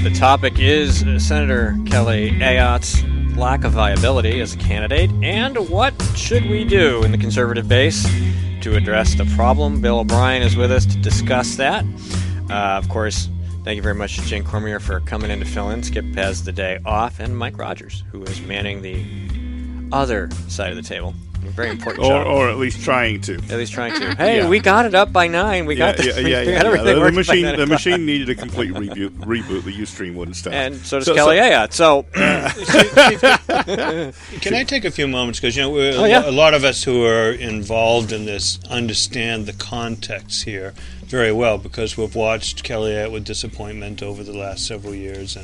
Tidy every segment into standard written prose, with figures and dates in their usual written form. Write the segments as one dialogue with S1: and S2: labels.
S1: The topic is Senator Kelly Ayotte's lack of viability as a candidate, and what should we do in the conservative base to address the problem. Bill O'Brien is with us to discuss that. Of course, thank you very much to Jane Cormier for coming in to fill in. Skip has the day off, and Mike Rogers, who is manning the other side of the table. A very important job.
S2: Or at least trying to.
S1: At least trying to. Hey, we got it up by 9. We got everything working.
S2: The machine needed a complete reboot. The Ustream wouldn't start.
S1: And so does Kelly Ayotte. So,
S3: can I take a few moments? Because a lot of us who are involved in this understand the context here very well, because we've watched Kelly Ayotte with disappointment over the last several years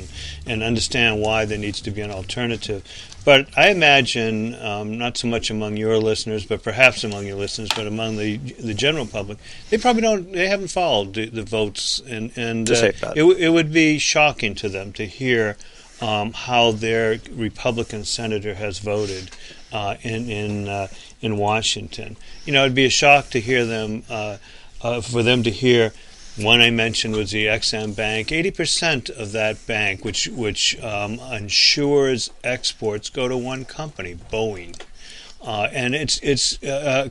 S3: and understand why there needs to be an alternative. But I imagine, not so much among your listeners, but perhaps among your listeners, but among the general public, they haven't followed the votes, and it would be shocking to them to hear how their Republican senator has voted in Washington. It'd be a shock to hear them. For them to hear, one I mentioned was the XM Bank. 80% of that bank, which insures exports, go to one company, Boeing. And it's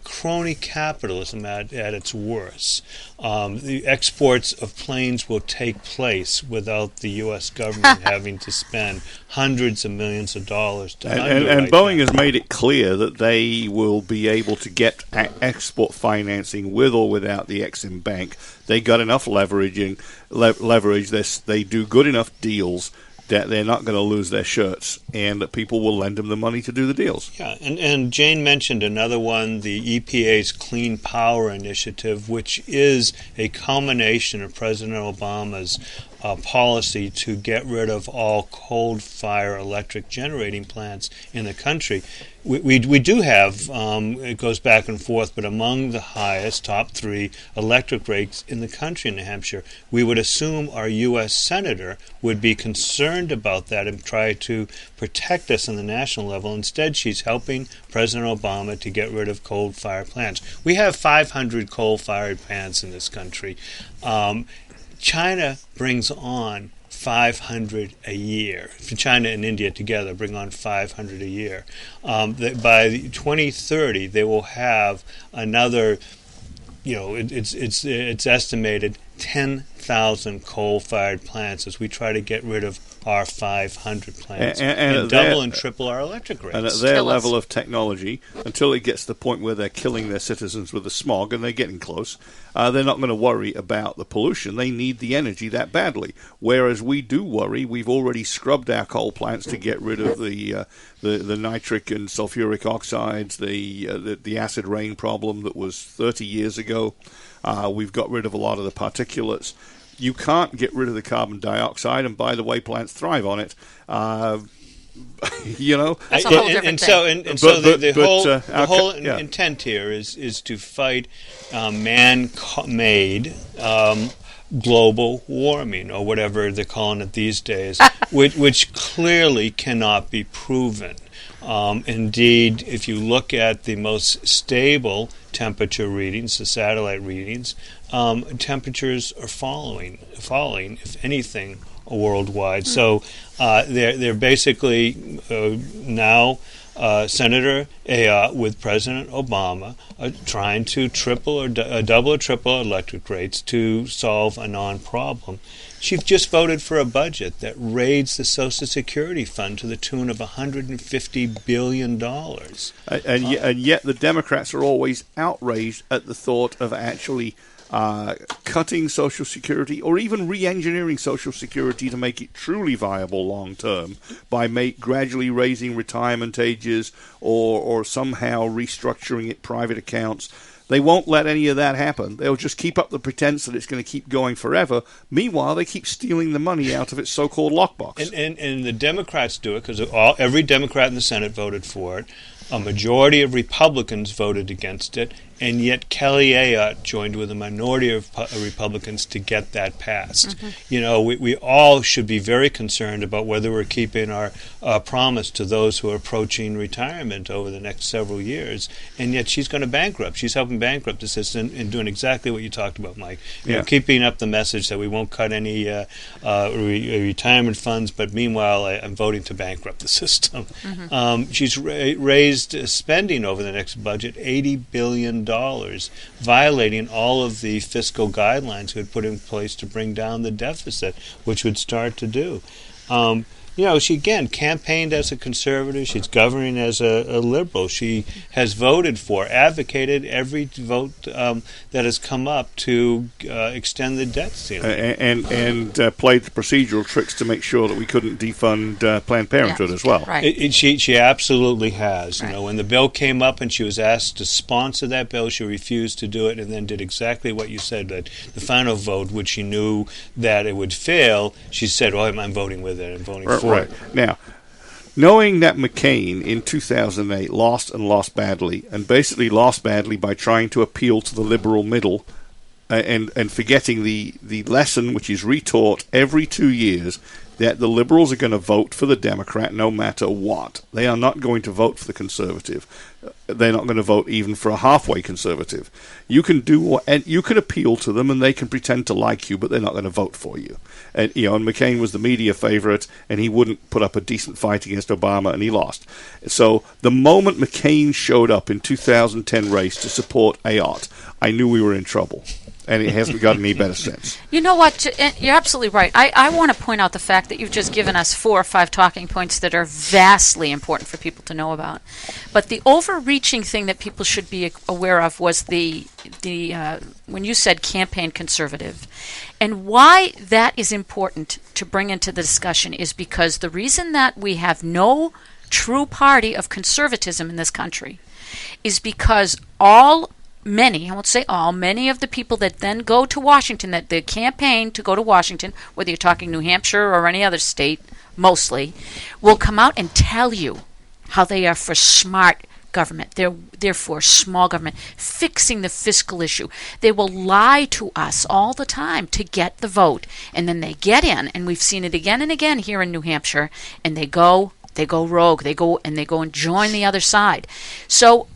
S3: crony capitalism at its worst. The exports of planes will take place without the U.S. government having to spend hundreds of millions of dollars to underwrite
S2: and Boeing has made it clear that they will be able to get export financing with or without the Exim Bank. They got enough leverage. They do good enough deals that they're not going to lose their shirts, and that people will lend them the money to do the deals.
S3: Yeah, and Jane mentioned another one, the EPA's Clean Power Initiative, which is a culmination of President Obama's policy to get rid of all coal-fired electric generating plants in the country. We do have, it goes back and forth, but among the highest, top 3 electric rates in the country in New Hampshire. We would assume our U.S. Senator would be concerned about that and try to protect us on the national level. Instead, she's helping President Obama to get rid of coal-fired plants. We have 500 coal-fired plants in this country. China brings on 500 a year. China and India together bring on 500 a year. By 2030, they will have another, it's estimated 10,000 coal-fired plants as we try to get rid of our 500 plants and double and triple our electric rates.
S2: And at their level of technology, until it gets to the point where they're killing their citizens with the smog, and they're getting close, they're not going to worry about the pollution. They need the energy that badly. Whereas we do worry. We've already scrubbed our coal plants to get rid of the nitric and sulfuric oxides, the acid rain problem that was 30 years ago. We've got rid of a lot of the particulates. You can't get rid of the carbon dioxide, and by the way, plants thrive on it.
S4: That's a whole different thing.
S3: The whole intent here is to fight man-made global warming, or whatever they're calling it these days, which clearly cannot be proven. Indeed, if you look at the most stable temperature readings, the satellite readings, temperatures are falling, if anything, worldwide. So they're basically now Senator Ayotte with President Obama trying to double or triple electric rates to solve a non-problem. She just voted for a budget that raised the Social Security fund to the tune of $150 billion.
S2: And yet the Democrats are always outraged at the thought of actually cutting Social Security, or even re-engineering Social Security to make it truly viable long-term by gradually raising retirement ages or somehow restructuring it, private accounts. They won't let any of that happen. They'll just keep up the pretense that it's going to keep going forever. Meanwhile, they keep stealing the money out of its so-called lockbox.
S3: And the Democrats do it because every Democrat in the Senate voted for it. A majority of Republicans voted against it, and yet Kelly Ayotte joined with a minority of Republicans to get that passed. We all should be very concerned about whether we're keeping our promise to those who are approaching retirement over the next several years, and yet she's going to bankrupt. She's helping bankrupt the system and doing exactly what you talked about, Mike. Keeping up the message that we won't cut any retirement funds, but meanwhile I'm voting to bankrupt the system. She's raised spending over the next budget $80 billion, violating all of the fiscal guidelines we had put in place to bring down the deficit, which would start to do. She again campaigned as a conservative. She's governing as a liberal. She has voted for, advocated every vote that has come up to extend the debt ceiling,
S2: and played the procedural tricks to make sure that we couldn't defund Planned Parenthood as well.
S3: Right. She absolutely has.
S5: Right.
S3: When the bill came up and she was asked to sponsor that bill, she refused to do it, and then did exactly what you said. That the final vote, which she knew that it would fail, she said, "Well, I'm voting with it. I'm voting for it."
S2: Right. Now, knowing that McCain in 2008 lost badly, and basically lost badly by trying to appeal to the liberal middle and forgetting the lesson which is retaught every 2 years, that the liberals are going to vote for the Democrat no matter what. They are not going to vote for the conservative. They're not going to vote even for a halfway conservative. You can appeal to them, and they can pretend to like you, but they're not going to vote for you. And McCain was the media favorite, and he wouldn't put up a decent fight against Obama, and he lost. So the moment McCain showed up in 2010 race to support Ayotte, I knew we were in trouble. And it hasn't gotten any better since.
S5: You know what? You're absolutely right. I want to point out the fact that you've just given us 4 or 5 talking points that are vastly important for people to know about. But the overreaching thing that people should be aware of was the when you said campaign conservative. And why that is important to bring into the discussion is because the reason that we have no true party of conservatism in this country is because many, I won't say all, many of the people that then go to Washington, that the campaign to go to Washington, whether you're talking New Hampshire or any other state, mostly, will come out and tell you how they are for smart government. They're for small government, fixing the fiscal issue. They will lie to us all the time to get the vote. And then they get in, and we've seen it again and again here in New Hampshire, and they go rogue. They go and join the other side. So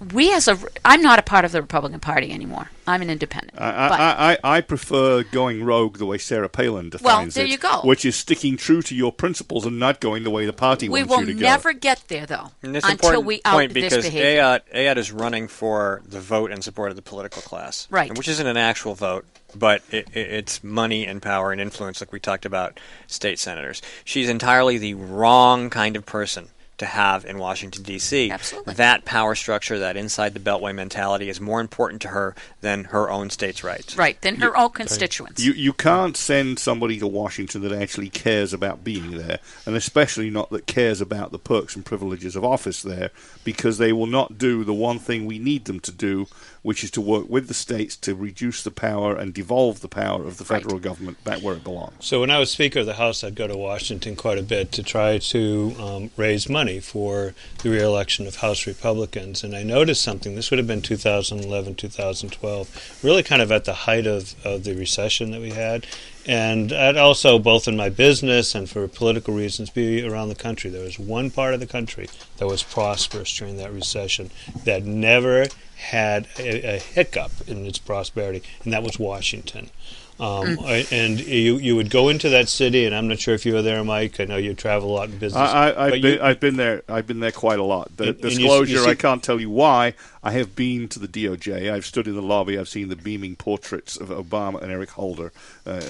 S5: I'm not a part of the Republican Party anymore. I'm an independent.
S2: I prefer going rogue the way Sarah Palin defines
S5: there you go.
S2: Which is sticking true to your principles and not going the way the party wants you to go.
S5: We will never get there, though,
S1: until
S5: we out this behavior.
S1: Ayotte is running for the vote and support of the political class,
S5: right?
S1: Which isn't an actual vote, but it's money and power and influence, like we talked about state senators. She's entirely the wrong kind of person to have in Washington, D.C.
S5: Absolutely.
S1: That power structure, that inside the Beltway mentality is more important to her than her own state's rights.
S5: Right, than her own constituents.
S2: You can't send somebody to Washington that actually cares about being there, and especially not that cares about the perks and privileges of office there, because they will not do the one thing we need them to do, which is to work with the states to reduce the power and devolve the power of the federal government back where it belongs.
S3: So when I was Speaker of the House, I'd go to Washington quite a bit to try to raise money for the re-election of House Republicans. And I noticed something. This would have been 2011, 2012, really kind of at the height of the recession that we had. And I'd also, both in my business and for political reasons, be around the country. There was one part of the country that was prosperous during that recession that never had a hiccup in its prosperity, and that was Washington. And you would go into that city, and I'm not sure if you were there, Mike. I know you travel a lot in business.
S2: I've been there. I've been there quite a lot. Disclosure, I can't tell you why. I have been to the DOJ. I've stood in the lobby. I've seen the beaming portraits of Obama and Eric Holder.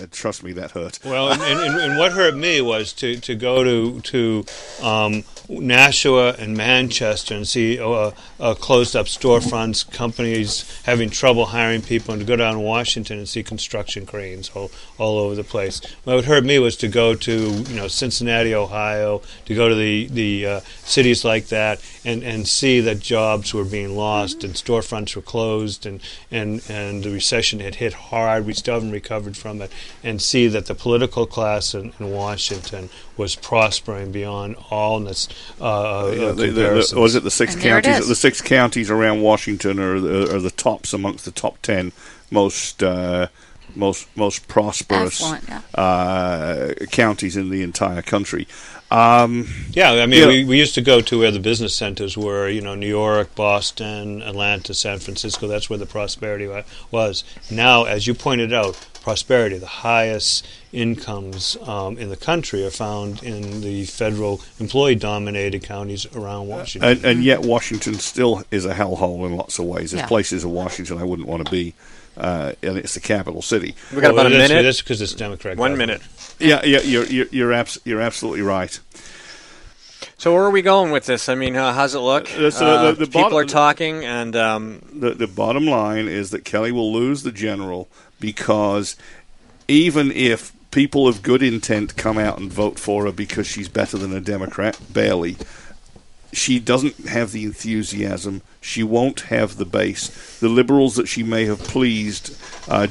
S2: Trust me, that hurt.
S3: Well, and what hurt me was to go to Nashua and Manchester and see closed-up storefronts, companies having trouble hiring people, and to go down to Washington and see construction cranes all over the place. What hurt me was to go to Cincinnati, Ohio, to go to the cities like that and see that jobs were being lost and storefronts were closed and the recession had hit hard. We still haven't recovered from it, and see that the political class in Washington was prospering beyond all, and that's
S2: Was it the six counties? The six counties around Washington are the tops amongst the top 10 most prosperous counties in the entire country.
S3: We used to go to where the business centers were, New York, Boston, Atlanta, San Francisco. That's where the prosperity was. Now, as you pointed out, prosperity, the highest incomes in the country are found in the federal employee-dominated counties around Washington.
S2: And yet Washington still is a hellhole in lots of ways. There's places in Washington I wouldn't want to be, and it's the capital city.
S1: We've got about a minute.
S3: That's because it's Democrat.
S1: 1 minute.
S2: Yeah, you're absolutely right.
S1: So where are we going with this? I mean, how's it look? People are talking, and
S2: the bottom line is that Kelly will lose the general because even if people of good intent come out and vote for her because she's better than a Democrat, barely, she doesn't have the enthusiasm. She won't have the base. The liberals that she may have pleased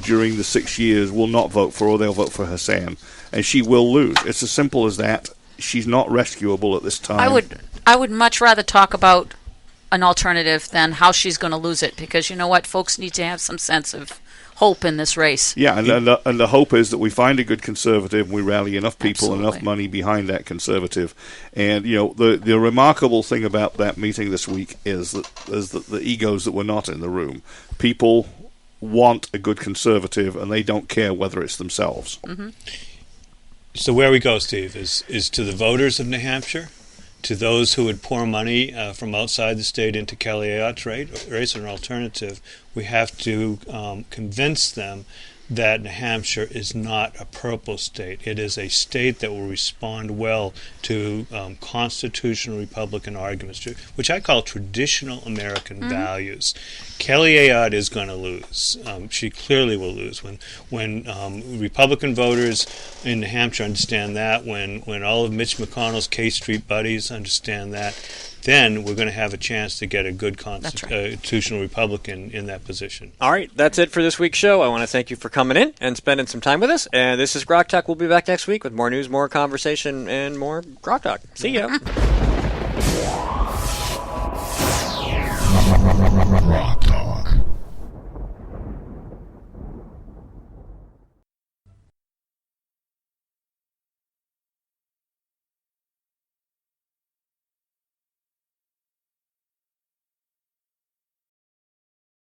S2: during the 6 years will not vote for her. They'll vote for Hassan, and she will lose. It's as simple as that. She's not rescuable at this time.
S5: I would much rather talk about an alternative than how she's going to lose it, because you know what, folks need to have some sense of hope in this race.
S2: Yeah, and the hope is that we find a good conservative and we rally enough people, enough money behind that conservative. And the remarkable thing about that meeting this week is that the egos that were not in the room. People want a good conservative, and they don't care whether it's themselves.
S5: Mm-hmm.
S3: So where we go, Steve, is to the voters of New Hampshire, to those who would pour money from outside the state into Kelly Ayotte's race, an alternative. We have to convince them that New Hampshire is not a purple state. It is a state that will respond well to constitutional Republican arguments, which I call traditional American values. Kelly Ayotte is going to lose. She clearly will lose. When Republican voters in New Hampshire understand that, when all of Mitch McConnell's K Street buddies understand that, then we're going to have a chance to get a good constitutional Republican in that position.
S1: All right, that's it for this week's show. I want to thank you for coming in and spending some time with us. And this is Grok Talk. We'll be back next week with more news, more conversation, and more Grok Talk. See ya.